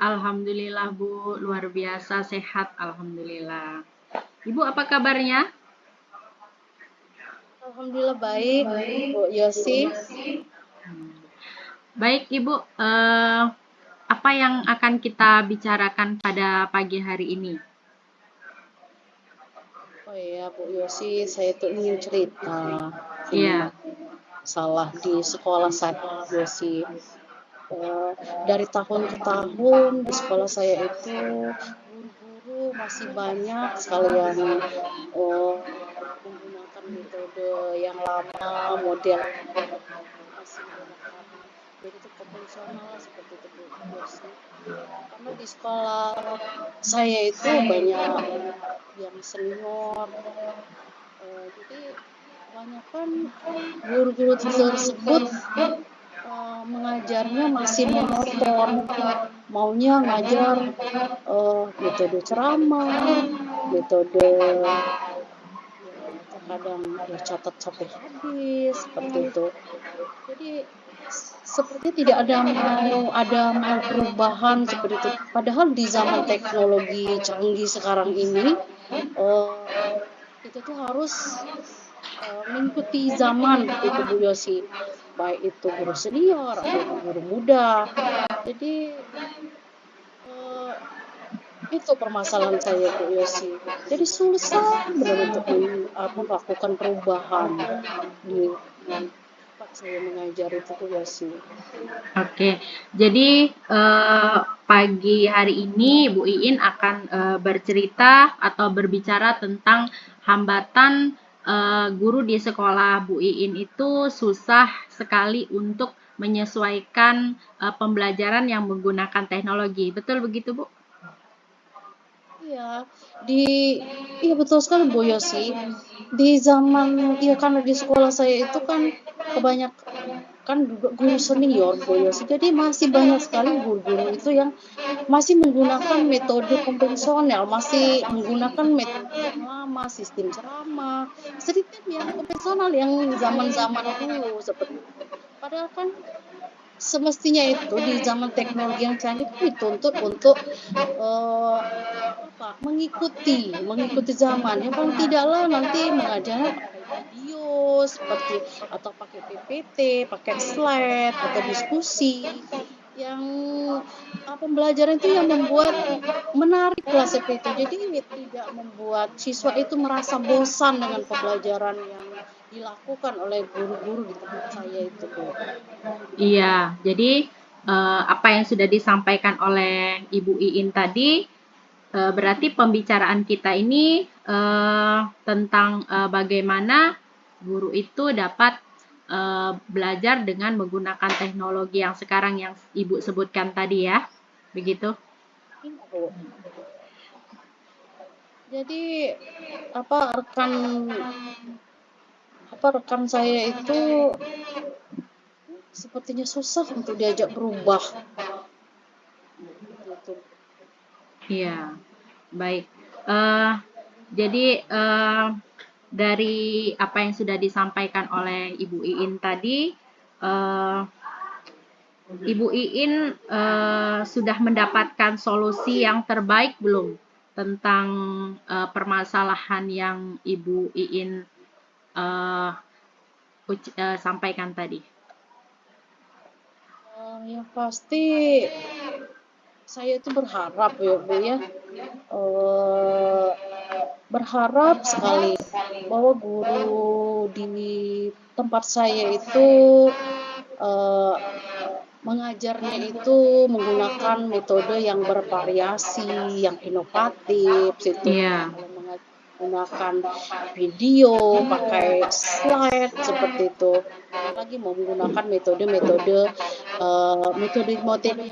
Alhamdulillah Bu, luar biasa sehat, alhamdulillah. Ibu apa kabarnya? Alhamdulillah baik, Bu Yosi. Baik Ibu, apa yang akan kita bicarakan pada pagi hari ini? Oh iya, Bu Yosi, saya tuh ingin cerita Iya. masalah di sekolah saya, Bu Yosi. Dari tahun ke tahun di sekolah saya itu guru-guru masih banyak sekali yang menggunakan metode yang lama, model masih menggunakan metode konvensional lah seperti itu, Bu Yosi. Karena di sekolah saya itu banyak yang senior, jadi kebanyakan guru-guru tersebut mengajarnya masih monoton, maunya ngajar metode ceramah, metode terkadang ya catat sampai habis seperti itu. Jadi seperti tidak ada mau perubahan seperti itu. Padahal di zaman teknologi canggih sekarang ini kita tuh harus mengikuti zaman itu Bu Yosi, baik itu guru senior atau guru muda. Jadi itu permasalahan saya Bu Yosi. Jadi susah benar untuk melakukan perubahan di tempat saya mengajar itu Bu Yosi. Oke, jadi pagi hari ini Bu Iin akan bercerita atau berbicara tentang hambatan guru di sekolah Bu Iin itu susah sekali untuk menyesuaikan pembelajaran yang menggunakan teknologi. Betul begitu, Bu? Iya, iya betul sekali Bu Yosi. Di zaman, ya karena di sekolah saya itu kan kebanyakan juga guru senior Bu Yosi. Jadi masih banyak sekali guru-guru itu yang masih menggunakan metode konvensional, masih menggunakan metode yang lama, sistem ceramah, sistem yang konvensional yang zaman-zaman dulu seperti itu. Padahal kan semestinya itu di zaman teknologi yang canggih kan dituntut untuk mengikuti zaman. Yang paling tidaklah nanti mengajarnya pakai video seperti atau pakai PPT, pakai slide atau diskusi yang pembelajaran itu yang membuat menarik lah seperti itu. Jadi tidak membuat siswa itu merasa bosan dengan pembelajaran yang dilakukan oleh guru-guru di tempat saya itu, Bu. Iya, jadi apa yang sudah disampaikan oleh Ibu Iin tadi berarti pembicaraan kita ini tentang bagaimana guru itu dapat belajar dengan menggunakan teknologi yang sekarang yang Ibu sebutkan tadi ya, begitu? Iya, Bu. Jadi rekan saya itu sepertinya susah untuk diajak berubah. Gitu. Iya, baik. Jadi dari apa yang sudah disampaikan oleh Ibu Iin tadi, Ibu Iin sudah mendapatkan solusi yang terbaik belum tentang permasalahan yang Ibu Iin sampaikan tadi? Yang pasti saya itu berharap ya Bu ya, berharap sekali bahwa guru di tempat saya itu mengajarnya itu menggunakan metode yang bervariasi, yang inovatif, situ. Iya. Kalau menggunakan video, pakai slide seperti itu. Apalagi mau menggunakan metode yang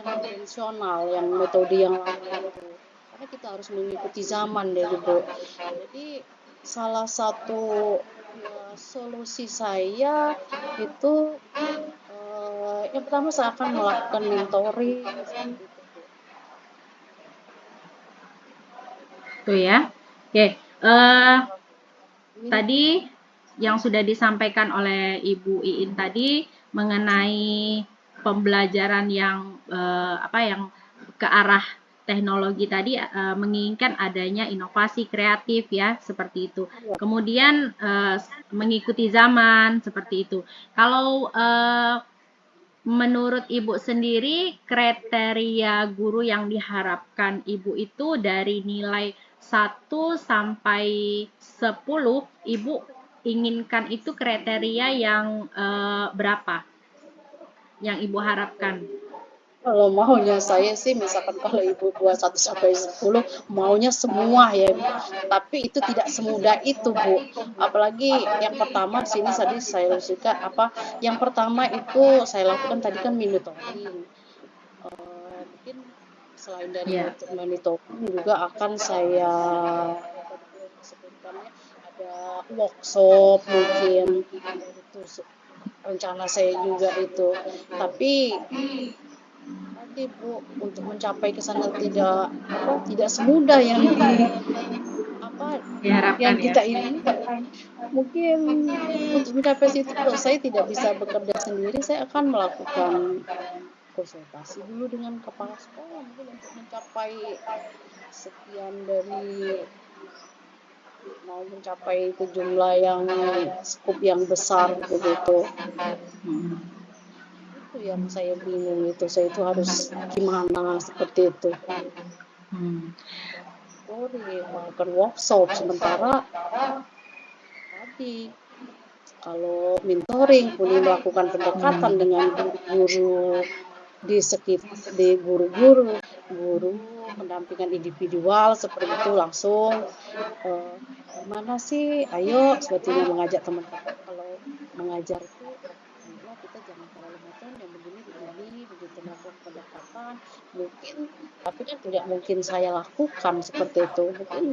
konvensional, yang metode yang lama itu. Karena kita harus mengikuti zaman deh, Bu. Jadi salah satu solusi saya itu yang pertama saya akan melakukan mentoring seperti itu, Bu. Itu ya. Oke. Tadi yang sudah disampaikan oleh Ibu Iin tadi mengenai pembelajaran yang ke arah teknologi tadi menginginkan adanya inovasi kreatif ya, seperti itu. Kemudian mengikuti zaman seperti itu. Kalau menurut Ibu sendiri, kriteria guru yang diharapkan Ibu itu dari nilai 1 sampai 10, Ibu inginkan itu kriteria yang berapa yang Ibu harapkan? Kalau maunya saya sih misalkan kalau Ibu buat 1 sampai 10 maunya semua ya, Bu. Tapi itu tidak semudah itu, Bu. Apalagi yang pertama di sini tadi saya suka yang pertama itu saya lakukan tadi kan monitoring. Mungkin selain dari Ya. monitoring juga akan saya tadi disebutkannya ada workshop mungkin, itu rencana saya juga itu. Tapi tadi Bu, untuk mencapai ke sana tidak semudah yang Diharapkan ya. kita inginkan. Mungkin untuk mencapai situ kalau saya tidak bisa bekerja sendiri, saya akan melakukan konsultasi dulu dengan kepala sekolah mungkin untuk mencapai sekian dari mau mencapai ke jumlah yang skup yang besar begitu. Itu yang saya bingung itu, saya itu harus gimana seperti itu. Melakukan workshop sementara tadi kalau mentoring boleh melakukan pendekatan dengan guru-guru di guru pendampingan individual seperti itu langsung gimana sih ayo sebetulnya mengajak teman-teman kalau mengajar itu ayolah kita jangan terlalu monoton yang begini begitu melakukan pendekatan mungkin tapi kan tidak mungkin saya lakukan seperti itu mungkin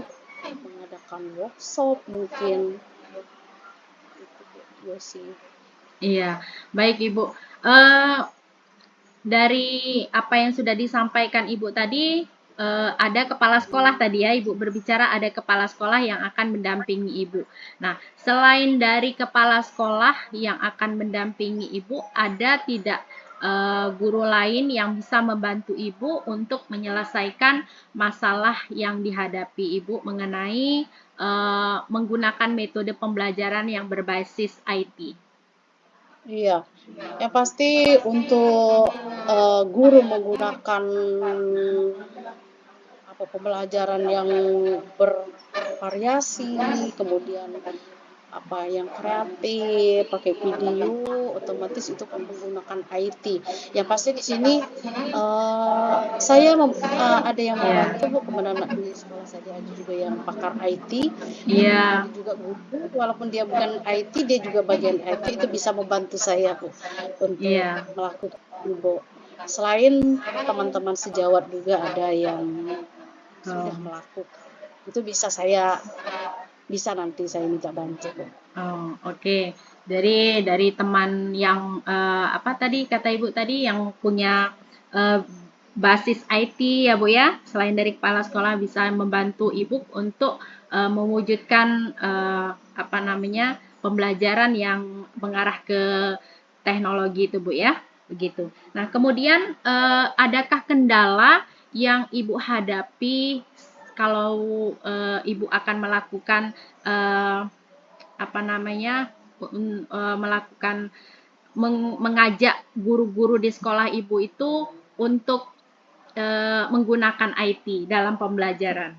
mengadakan workshop mungkin itu Bu Yosi. Iya, baik Ibu. Dari apa yang sudah disampaikan Ibu tadi, ada kepala sekolah tadi ya, Ibu berbicara ada kepala sekolah yang akan mendampingi Ibu. Nah, selain dari kepala sekolah yang akan mendampingi Ibu, ada tidak guru lain yang bisa membantu Ibu untuk menyelesaikan masalah yang dihadapi Ibu mengenai menggunakan metode pembelajaran yang berbasis IT? Iya, yang pasti untuk guru menggunakan pembelajaran yang bervariasi, kemudian yang kreatif, pakai video, otomatis itu kan menggunakan IT. Yang pasti di sini saya ada yang membantu Bu, kebetulan di sekolah saya ada juga yang pakar IT. Iya. Ada juga guru, walaupun dia bukan IT, dia juga bagian IT itu bisa membantu saya Bu untuk melakukan Bu. Selain teman-teman sejawat juga ada yang sudah melakukan. Itu bisa nanti saya minta bantu. Oh, oke. Dari teman yang apa tadi kata Ibu tadi yang punya basis IT ya Bu ya. Selain dari kepala sekolah bisa membantu Ibu untuk mewujudkan apa namanya pembelajaran yang mengarah ke teknologi itu Bu ya. Begitu. Nah, kemudian adakah kendala yang Ibu hadapi kalau Ibu akan melakukan apa namanya melakukan mengajak guru-guru di sekolah Ibu itu untuk menggunakan IT dalam pembelajaran?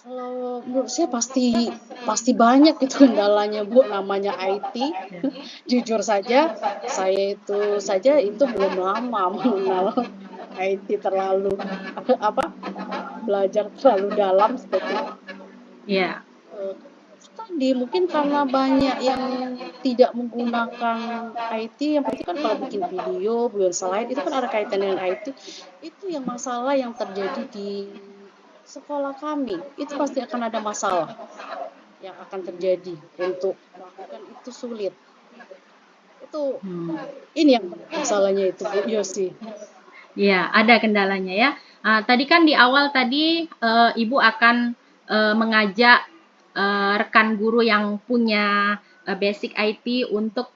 Kalau menurut saya pasti banyak itu kendalanya Bu, namanya IT. Jujur saja, saya itu belum lama mengenal IT terlalu belajar terlalu dalam seperti itu. Iya. Tadi mungkin karena banyak yang tidak menggunakan IT, yang pasti kan kalau bikin video, buat slide itu kan ada kaitan dengan IT. Itu yang masalah yang terjadi di sekolah kami. Itu pasti akan ada masalah yang akan terjadi untuk melakukan itu sulit. Itu ini yang masalahnya itu Bu Yosi. Ya, ada kendalanya ya. Tadi kan di awal tadi Ibu akan mengajak rekan guru yang punya basic IT untuk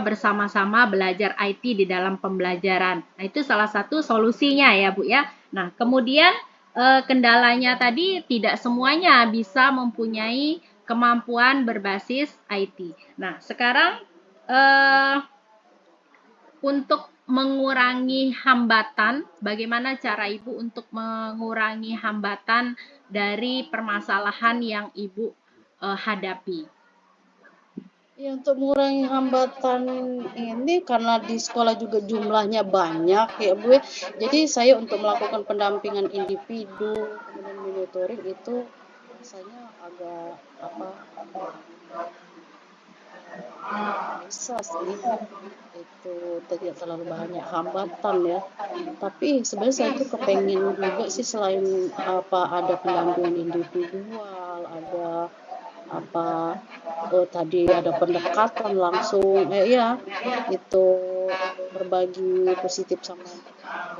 bersama-sama belajar IT di dalam pembelajaran. Nah, itu salah satu solusinya ya, Bu ya. Nah, kemudian kendalanya tadi tidak semuanya bisa mempunyai kemampuan berbasis IT. Nah, sekarang eh, untuk mengurangi hambatan, bagaimana cara Ibu untuk mengurangi hambatan dari permasalahan yang Ibu hadapi? Ya, untuk mengurangi hambatan ini karena di sekolah juga jumlahnya banyak ya Bu ya. Jadi saya untuk melakukan pendampingan individu, kemudian monitoring itu rasanya agak apa bisa sih itu tidak terlalu banyak hambatan ya. Tapi sebenarnya saya tuh kepengen juga sih selain apa ada pendampingan individual, ada apa tadi ada pendekatan langsung, iya, itu berbagi positif sama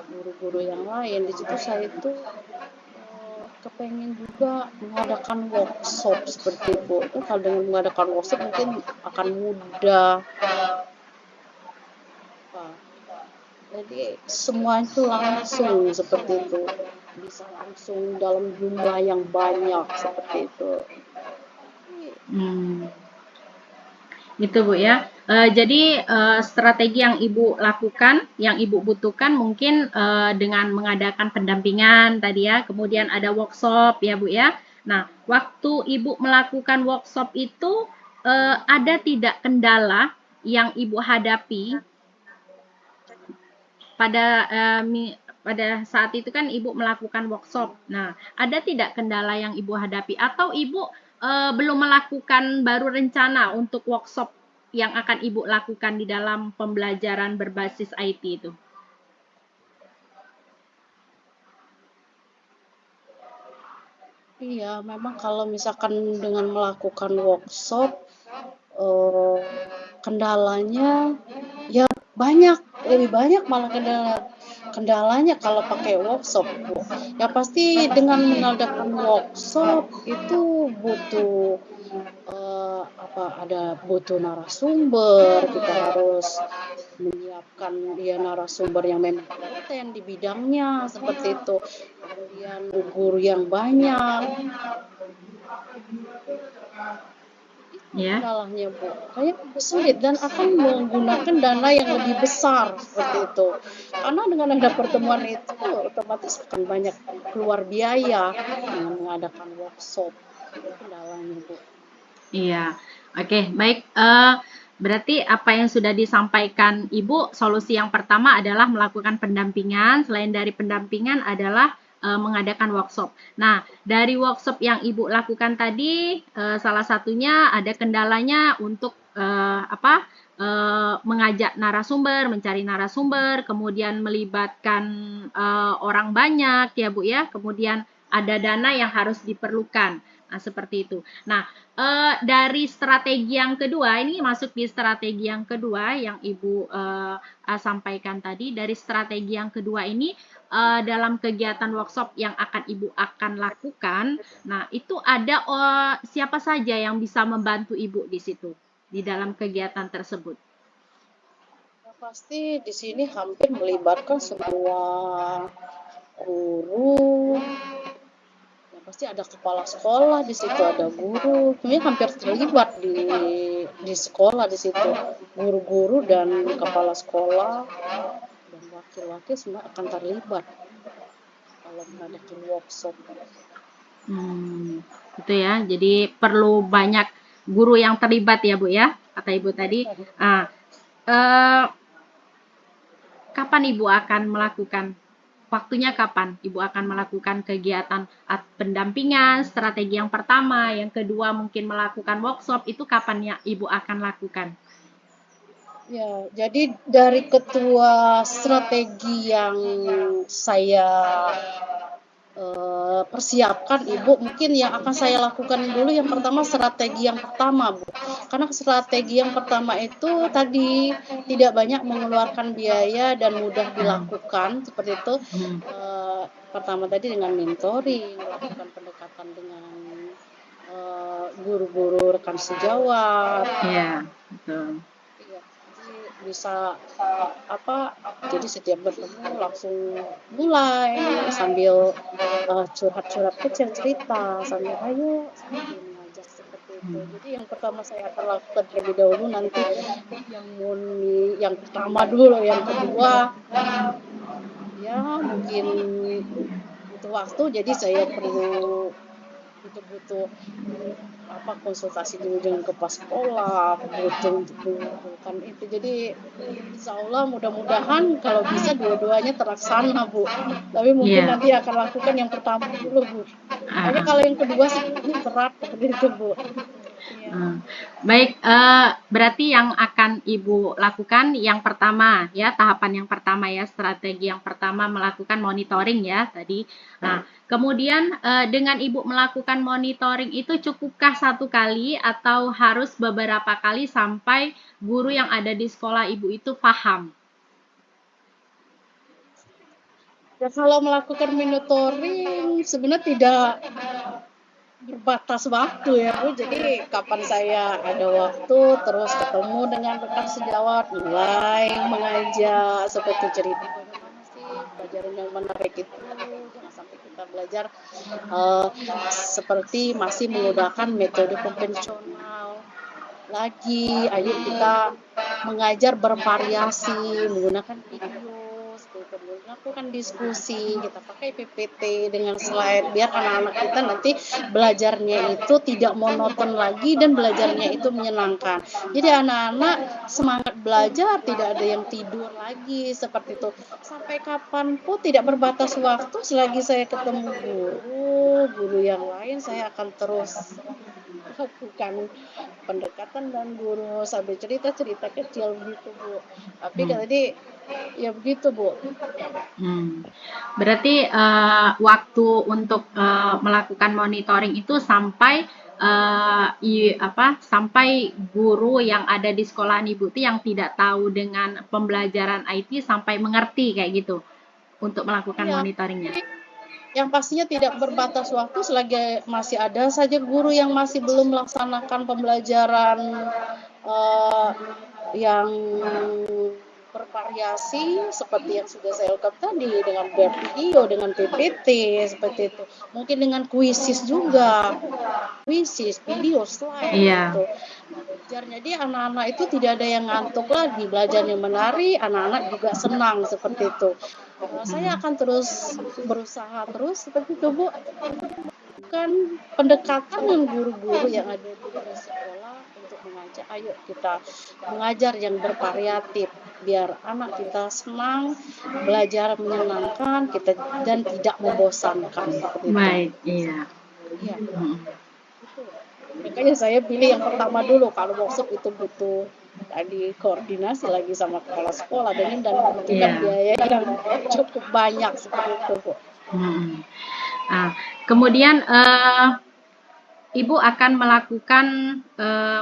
guru-guru yang lain. Di situ saya itu kepengen juga mengadakan workshop seperti itu. Itu kalau dengan mengadakan workshop mungkin akan mudah. Pak. Jadi semua itu langsung seperti itu. Bisa langsung dalam jumlah yang banyak seperti itu. Hmm. Gitu Bu ya. Jadi strategi yang Ibu lakukan, yang Ibu butuhkan mungkin dengan mengadakan pendampingan tadi ya, kemudian ada workshop ya Bu ya. Nah, waktu Ibu melakukan workshop itu ada tidak kendala yang Ibu hadapi pada pada saat itu kan Ibu melakukan workshop. Nah, ada tidak kendala yang Ibu hadapi atau Ibu belum melakukan baru rencana untuk workshop yang akan Ibu lakukan di dalam pembelajaran berbasis IT itu? Iya, memang kalau misalkan dengan melakukan workshop, eee, kendalanya ya banyak, lebih banyak malah kendalanya kalau pakai workshop, Bu. Ya pasti dengan mengadakan workshop itu butuh, butuh narasumber, kita harus menyiapkan dia narasumber yang memang kompeten di bidangnya, seperti itu. Kemudian guru yang banyak. Itu Ya. kendalanya, Bu. Kayaknya lebih sulit dan akan menggunakan dana yang lebih besar, seperti itu. Karena dengan ada pertemuan itu otomatis akan banyak keluar biaya dengan mengadakan workshop. Itu kendalanya, Bu. Iya, oke, baik. Berarti apa yang sudah disampaikan Ibu, solusi yang pertama adalah melakukan pendampingan. Selain dari pendampingan adalah mengadakan workshop. Nah, dari workshop yang Ibu lakukan tadi, salah satunya ada kendalanya untuk mengajak narasumber, mencari narasumber, kemudian melibatkan orang banyak, ya Bu ya. Kemudian ada dana yang harus diperlukan. Nah, seperti itu. Nah, dari strategi yang kedua, ini masuk di strategi yang kedua yang Ibu sampaikan tadi. Dari strategi yang kedua ini dalam kegiatan workshop yang akan lakukan. Nah, itu ada siapa saja yang bisa membantu Ibu di situ di dalam kegiatan tersebut. Yang pasti di sini hampir melibatkan semua guru. Yang pasti ada kepala sekolah di situ, ada guru. Sebenarnya hampir terlibat di sekolah di situ. Guru-guru dan kepala sekolah dan wakil-wakil semua akan terlibat kalau mengadakan workshop. Itu ya. Jadi perlu banyak guru yang terlibat ya Bu ya, kata Ibu tadi. Nah, kapan Ibu akan melakukan? Waktunya kapan Ibu akan melakukan kegiatan pendampingan, strategi yang pertama, yang kedua mungkin melakukan workshop, itu kapan ya Ibu akan lakukan? Ya, jadi dari ketua strategi yang saya persiapkan Ibu, mungkin yang akan saya lakukan dulu yang pertama strategi yang pertama, Bu. Karena strategi yang pertama itu tadi tidak banyak mengeluarkan biaya dan mudah dilakukan seperti itu. Pertama tadi dengan mentoring, melakukan pendekatan dengan guru-guru rekan sejawat. Iya, betul. Iya, jadi bisa jadi setiap bertemu langsung mulai sambil curhat-curhat kecil, cerita sambil ayo sambil mengajak seperti itu. Jadi yang pertama saya akan lakukan terlebih dahulu, nanti yang pertama dulu, yang kedua ya mungkin butuh waktu, jadi saya perlu butuh konsultasi dulu dengan kepala sekolah, butuh untuk mengumpulkan itu. Jadi insya Allah mudah-mudahan kalau bisa dua-duanya terlaksana, Bu. Tapi mungkin Iya. nanti akan lakukan yang pertama dulu, Bu. Ah, Soalnya ah. kalau yang kedua sih kayaknya berat seperti itu, Bu. Iya. Baik, berarti yang akan Ibu lakukan yang pertama ya, tahapan yang pertama ya, strategi yang pertama melakukan monitoring ya tadi. Nah, kemudian dengan Ibu melakukan monitoring itu cukupkah satu kali atau harus beberapa kali sampai guru yang ada di sekolah Ibu itu paham? Ya kalau melakukan monitoring sebenarnya tidak berbatas waktu ya, Bu. Jadi kapan saya ada waktu terus ketemu dengan rekan sejawat, mulai mengajak seperti cerita bagaimana sih pelajaran yang menarik itu, jangan sampai kita belajar seperti masih menggunakan metode konvensional lagi. Ayo kita mengajar bervariasi menggunakan video seperti itu, melakukan diskusi, kita pakai PPT dengan slide biar anak-anak kita nanti belajarnya itu tidak monoton lagi dan belajarnya itu menyenangkan. Jadi anak-anak semangat belajar, tidak ada yang tidur lagi seperti itu. Sampai kapanpun tidak berbatas waktu, selagi saya ketemu guru yang lain saya akan terus lakukan pendekatan dan guru sambil cerita-cerita kecil begitu, Bu. Tapi Hmm. tadi ya begitu, Bu. Berarti waktu untuk melakukan monitoring itu sampai sampai guru yang ada di sekolahan Ibu itu yang tidak tahu dengan pembelajaran IT sampai mengerti kayak gitu untuk melakukan Iya, monitoringnya. jadi yang pastinya tidak berbatas waktu selagi masih ada saja guru yang masih belum melaksanakan pembelajaran yang bervariasi seperti yang sudah saya lakukan tadi dengan video, dengan PPT seperti itu. Mungkin dengan kuisis juga, kuisis, video, slide Iya. gitu. Belajarnya dia anak-anak itu tidak ada yang ngantuk lagi, belajarnya menarik, anak-anak juga senang seperti itu. Saya akan terus berusaha terus seperti itu, Bu. Kan pendekatan dengan guru-guru yang ada di sekolah untuk mengajak, ayo kita mengajar yang bervariatif biar anak kita senang, belajar menyenangkan, kita dan tidak membosankan seperti itu. Baik, iya. Iya. Itu. Makanya saya pilih yang pertama dulu, kalau workshop itu butuh tadi koordinasi lagi sama kepala sekolah dan membutuhkan Iya. biaya yang cukup banyak seperti itu, Bu. Kemudian Ibu akan melakukan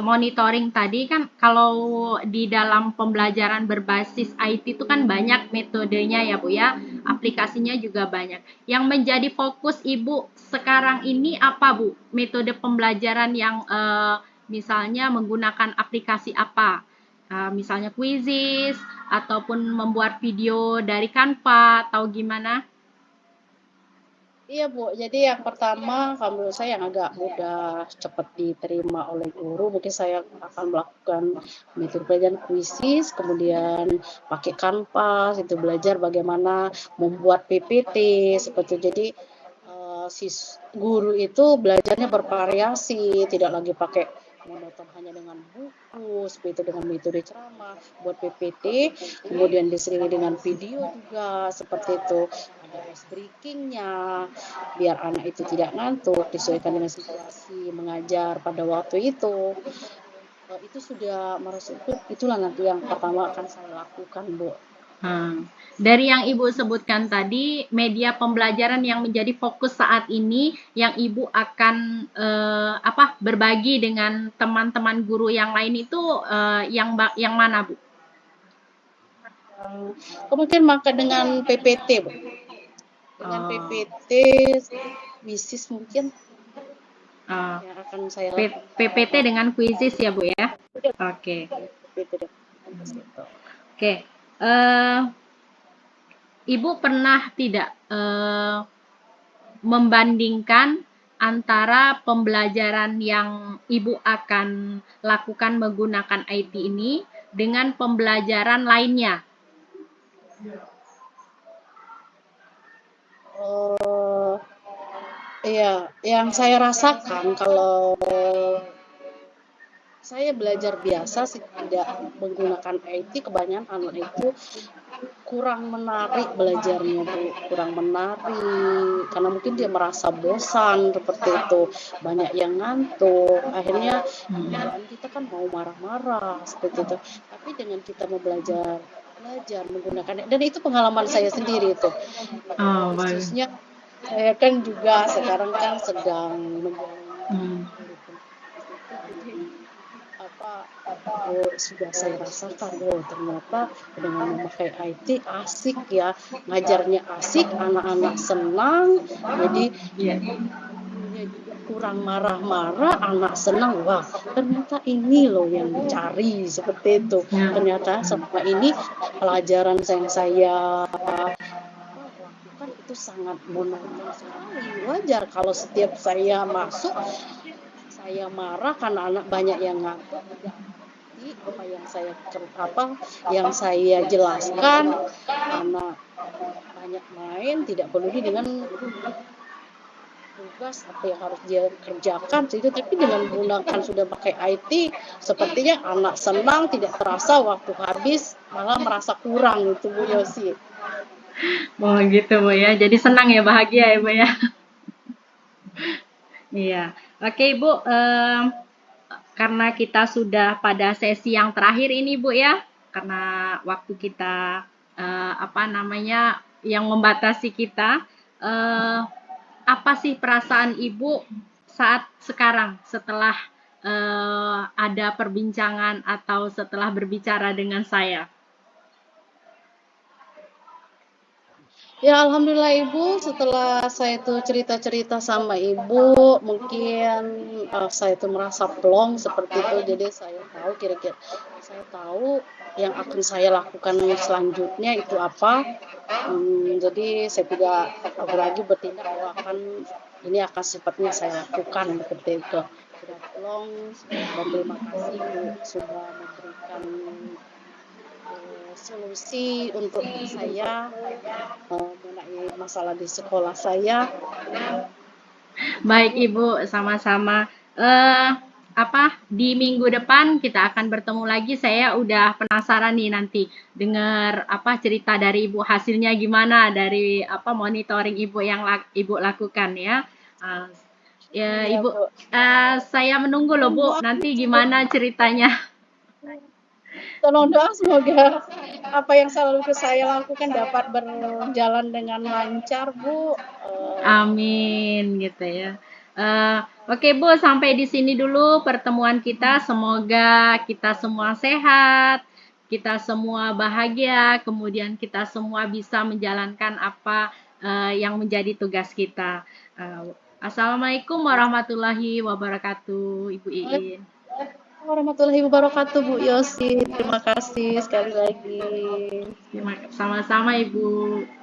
monitoring tadi kan, kalau di dalam pembelajaran berbasis IT itu kan banyak metodenya ya Bu ya, aplikasinya juga banyak. Yang menjadi fokus Ibu sekarang ini apa Bu? Metode pembelajaran yang misalnya menggunakan aplikasi apa? Misalnya Quizizz ataupun membuat video dari Canva atau gimana? Iya, Bu. Jadi yang pertama, kalau menurut saya yang agak mudah cepat diterima oleh guru, mungkin saya akan melakukan metode pelajaran kuisis, kemudian pakai Canvas, itu belajar bagaimana membuat PPT, seperti itu. Jadi guru itu belajarnya bervariasi, tidak lagi pakai monoton hanya dengan buku, seperti itu dengan metode ceramah, buat PPT, kemudian diselingi dengan video juga, seperti itu. Ada ice breakingnya, biar anak itu tidak ngantuk, disesuaikan dengan situasi mengajar pada waktu itu. Itu sudah merasuk, itulah nanti yang pertama akan saya lakukan, Bu. Dari yang Ibu sebutkan tadi, media pembelajaran yang menjadi fokus saat ini, yang Ibu akan berbagi dengan teman-teman guru yang lain itu yang mana, Bu? Kemungkinan maka dengan PPT, Bu. Dengan PPT, bisnis mungkin. Oh, yang akan saya lakukan. PPT dengan kuisis ya, Bu ya? Iya, Oke. gitu deh. Gitu. Oke. Eh, Ibu pernah tidak membandingkan antara pembelajaran yang Ibu akan lakukan menggunakan IT ini dengan pembelajaran lainnya? Oh, iya, yang saya rasakan kalau saya belajar biasa sih tidak menggunakan IT, kebanyakan anak itu kurang menarik belajarnya, Bu, kurang menarik, karena mungkin dia merasa bosan seperti itu, banyak yang ngantuk, akhirnya bawaan kita kan mau marah-marah seperti itu. Tapi dengan kita mau belajar menggunakan dan itu pengalaman saya sendiri itu. Oh, bagus. Khususnya saya kan juga sekarang kan sedang menjalani kuliah itu, jadi sudah saya rasakan, ternyata dengan memakai IT asik ya, ngajarnya asik, anak-anak senang, jadi Iya. gurunya juga kurang marah-marah, anak senang, wah ternyata ini loh yang dicari, seperti itu. Ya. Ternyata selama ini pelajaran yang saya lakukan itu sangat monoton sekali. Wajar kalau setiap saya masuk, saya marah karena anak banyak yang ngantuk, tidak mengerti apa yang saya jelaskan, anak banyak main, tidak peduli dengan tugas apa yang harus dia kerjakan itu, tapi dengan menggunakan sudah pakai IT, sepertinya anak senang, tidak terasa waktu habis, malah merasa kurang itu Bu Yosi. Oh gitu Bu ya. Jadi senang ya, bahagia ya Bu ya. Iya. Oke Ibu, karena kita sudah pada sesi yang terakhir ini Bu ya, karena waktu kita apa namanya yang membatasi kita, apa sih perasaan Ibu saat sekarang setelah ada perbincangan atau setelah berbicara dengan saya? Ya alhamdulillah Ibu, setelah saya tuh cerita-cerita sama Ibu, mungkin, saya tuh merasa plong seperti itu, jadi saya tahu kira-kira saya tahu yang akan saya lakukan selanjutnya itu apa, jadi saya tidak ragu lagi bertindak bahwa ini akan sepertinya saya lakukan seperti itu. Sudah plong dan terima kasih Bu, sudah memberikan, solusi untuk saya mengenai masalah di sekolah saya. Baik Ibu, sama-sama. Apa di minggu depan kita akan bertemu lagi. Saya udah penasaran nih nanti dengar apa cerita dari Ibu, hasilnya gimana dari apa monitoring Ibu yang Ibu lakukan ya. Uh, ya Iya, Ibu, Bu. saya menunggu loh Bu, nanti gimana ceritanya. Tolong doa semoga apa yang selalu saya lakukan dapat berjalan dengan lancar, Bu. Amin gitu ya. Oke Bu, sampai di sini dulu pertemuan kita. Semoga kita semua sehat, kita semua bahagia, kemudian kita semua bisa menjalankan apa yang menjadi tugas kita. Assalamualaikum warahmatullahi wabarakatuh, Ibu Iin. Waalaikumsalam warahmatullahi wabarakatuh, Bu Yosi. Terima kasih sekali lagi. Sama-sama Ibu.